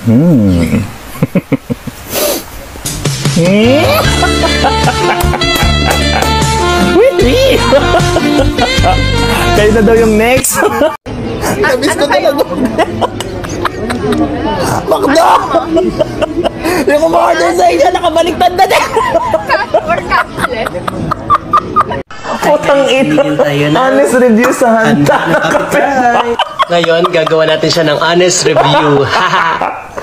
Wait. Kayo na daw yung next. Nabis ko na lang. Bakda! Yung umorder sa inyo, nakabaliktad na din. Putang ito. Honest review sa handa na kape. Ngayon, gagawa natin siya ng honest review.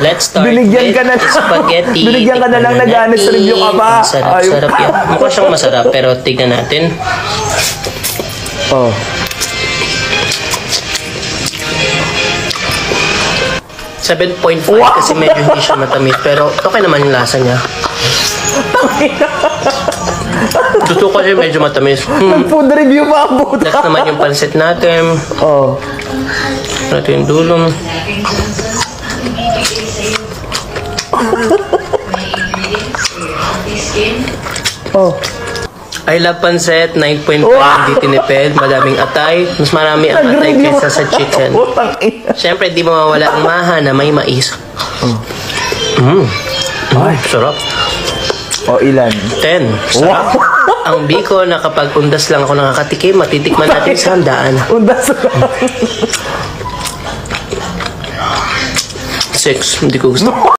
Let's start Binigyan with ka na spaghetti. Binigyan ka na lang nag-honest review ka pa. Sarap yan. Mukha siyang masarap, pero tignan natin. Oh. $7.5 kasi medyo hindi siya matamis. Pero okay naman yung lasa niya. Gusto ko siya medyo matamis. Nag-food review pa ang buta. Next naman yung pansit natin. Oh. Ito yung dulong. Oh. I love pancit, 9.5, hindi tinipid, madaming atay, mas marami ang atay kaysa sa chicken. Siyempre, di mawawala ang maha na may mais. Sarap. O ilan? 10. Sarap. Ang biko na kapag undas lang ako nakakatikim, matitikman natin sa handaan. Undas lang. 6. Hindi ko gusto.